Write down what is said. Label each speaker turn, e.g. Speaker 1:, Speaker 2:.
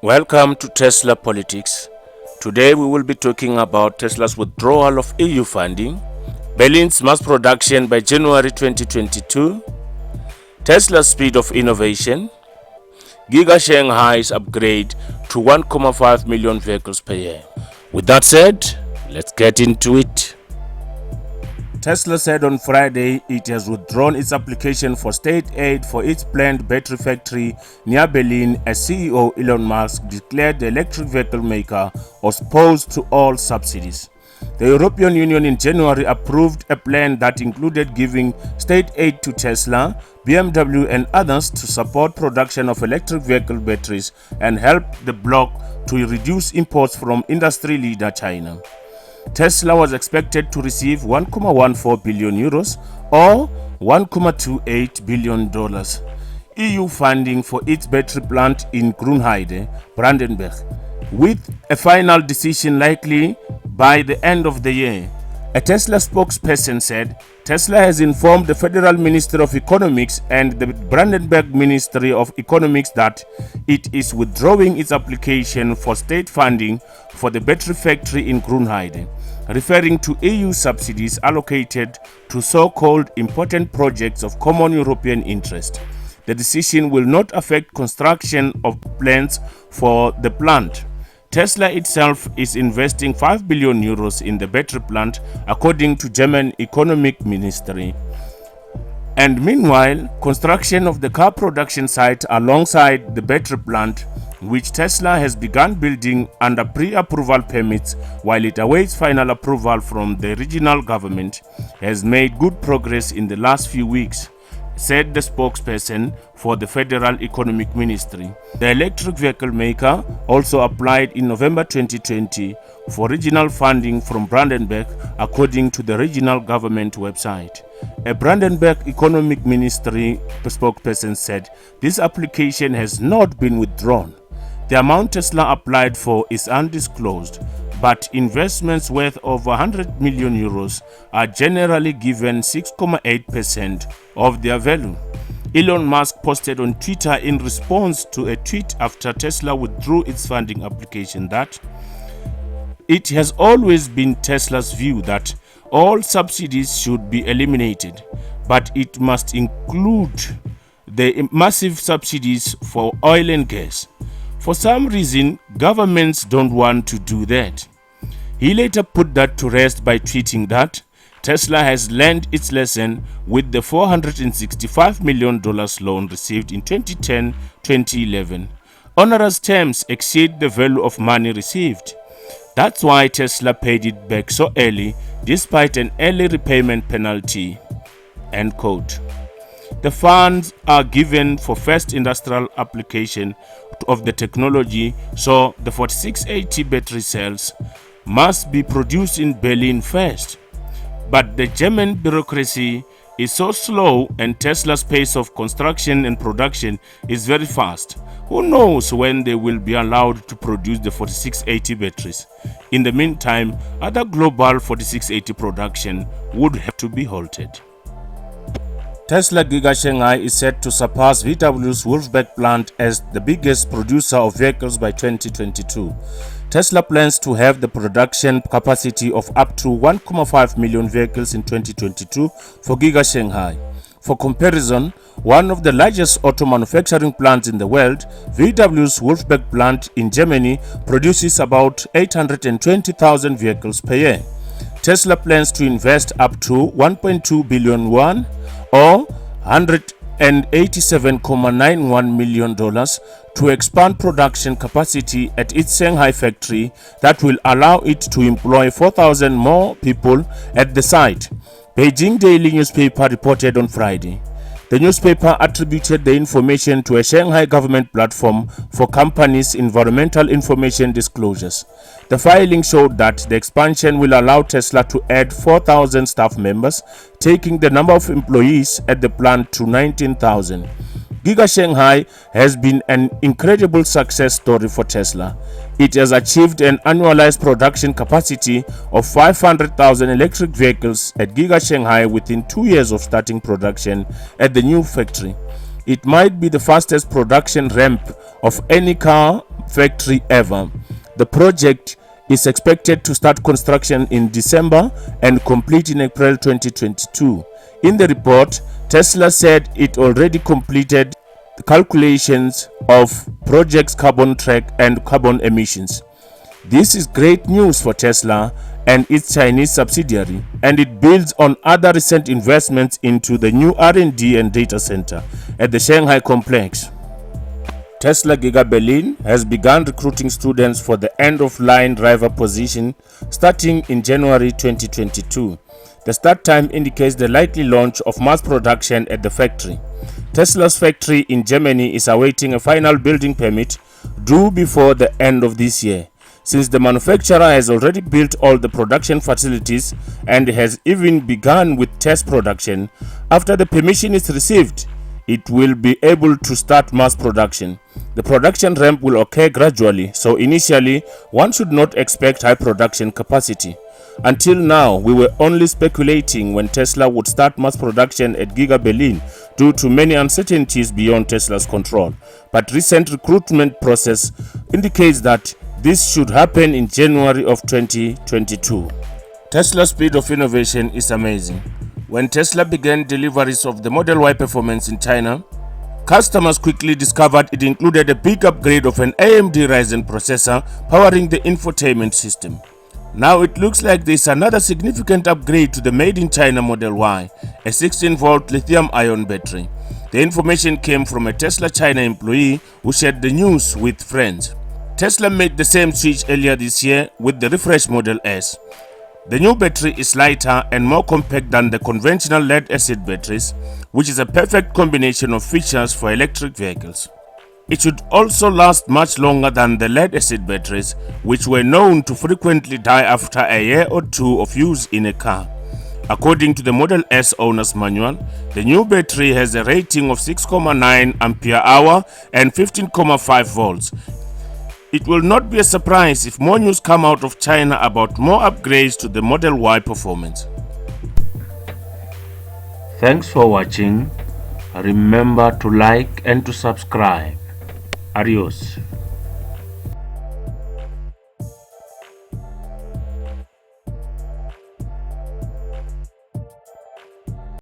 Speaker 1: Welcome to Tesla Politics. Today we will be talking about Tesla's withdrawal of EU funding, Berlin's mass production by January 2022, Tesla's speed of innovation, Giga Shanghai's upgrade to 1.5 million vehicles per year. With that said, let's get into it. Tesla said on Friday it has withdrawn its application for state aid for its planned battery factory near Berlin as CEO Elon Musk declared the electric vehicle maker was opposed to all subsidies. The European Union in January approved a plan that included giving state aid to Tesla, BMW and others to support production of electric vehicle batteries and help the bloc to reduce imports from industry leader China. Tesla was expected to receive 1.14 billion euros or $1.28 billion EU funding for its battery plant in Grünheide, Brandenburg, with a final decision likely by the end of the year. A Tesla spokesperson said Tesla has informed the Federal Ministry of Economics and the Brandenburg Ministry of Economics that it is withdrawing its application for state funding for the battery factory in Grünheide, referring to EU subsidies allocated to so-called important projects of common European interest. The decision will not affect construction of plans for the plant. Tesla itself is investing 5 billion euros in the battery plant, according to German Economic Ministry. And meanwhile, construction of the car production site alongside the battery plant, which Tesla has begun building under pre-approval permits while it awaits final approval from the regional government, has made good progress in the last few weeks, said the spokesperson for the Federal Economic Ministry. The electric vehicle maker also applied in November 2020 for regional funding from Brandenburg, according to the regional government website. A Brandenburg Economic Ministry spokesperson said this application has not been withdrawn. The amount Tesla applied for is undisclosed, but investments worth over 100 million euros are generally given 6.8% of their value. Elon Musk posted on Twitter in response to a tweet after Tesla withdrew its funding application that it has always been Tesla's view that all subsidies should be eliminated, but it must include the massive subsidies for oil and gas. For some reason, governments don't want to do that. He later put that to rest by tweeting that Tesla has learned its lesson with the $465 million loan received in 2010-2011. Onerous terms exceed the value of money received. That's why Tesla paid it back so early, despite an early repayment penalty. End quote. The funds are given for first industrial application of the technology, so the 4680 battery cells must be produced in Berlin first. But the German bureaucracy is so slow and Tesla's pace of construction and production is very fast. Who knows when they will be allowed to produce the 4680 batteries? In the meantime, other global 4680 production would have to be halted. Tesla Giga Shanghai is set to surpass VW's Wolfsburg plant as the biggest producer of vehicles by 2022. Tesla plans to have the production capacity of up to 1.5 million vehicles in 2022 for Giga Shanghai. For comparison, one of the largest auto manufacturing plants in the world, VW's Wolfsburg plant in Germany, produces about 820,000 vehicles per year. Tesla plans to invest up to 1.2 billion yuan or $187.91 million to expand production capacity at its Shanghai factory that will allow it to employ 4,000 more people at the site, Beijing Daily newspaper reported on Friday. The newspaper attributed the information to a Shanghai government platform for companies' environmental information disclosures. The filing showed that the expansion will allow Tesla to add 4,000 staff members, taking the number of employees at the plant to 19,000. Giga Shanghai has been an incredible success story for Tesla. It has achieved an annualized production capacity of 500,000 electric vehicles at Giga Shanghai within 2 years of starting production at the new factory. It might be the fastest production ramp of any car factory ever. The project is expected to start construction in December and complete in April 2022. In the report, Tesla said it already completed the calculations of project's carbon track and carbon emissions. This is great news for Tesla and its Chinese subsidiary, and it builds on other recent investments into the new R&D and data center at the Shanghai complex. Tesla Giga Berlin has begun recruiting students for the end-of-line driver position starting in January 2022. The start time indicates the likely launch of mass production at the factory. Tesla's factory in Germany is awaiting a final building permit due before the end of this year. Since the manufacturer has already built all the production facilities and has even begun with test production, after the permission is received, it will be able to start mass production. The production ramp will occur gradually, so initially one should not expect high production capacity. Until now, we were only speculating when Tesla would start mass production at Giga Berlin due to many uncertainties beyond Tesla's control. But recent recruitment process indicates that this should happen in January of 2022. Tesla's speed of innovation is amazing. When Tesla began deliveries of the Model Y Performance in China, customers quickly discovered it included a big upgrade of an AMD Ryzen processor powering the infotainment system. Now it looks like there is another significant upgrade to the made-in-China Model Y, a 16-volt lithium-ion battery. The information came from a Tesla China employee who shared the news with friends. Tesla made the same switch earlier this year with the refreshed Model S. The new battery is lighter and more compact than the conventional lead-acid batteries, which is a perfect combination of features for electric vehicles. It should also last much longer than the lead-acid batteries, which were known to frequently die after a year or two of use in a car. According to the Model S owner's manual, the new battery has a rating of 6.9 ampere-hour and 15.5 volts. It will not be a surprise if more news come out of China about more upgrades to the Model Y Performance. Thanks for watching. Remember to like and to subscribe. Adios.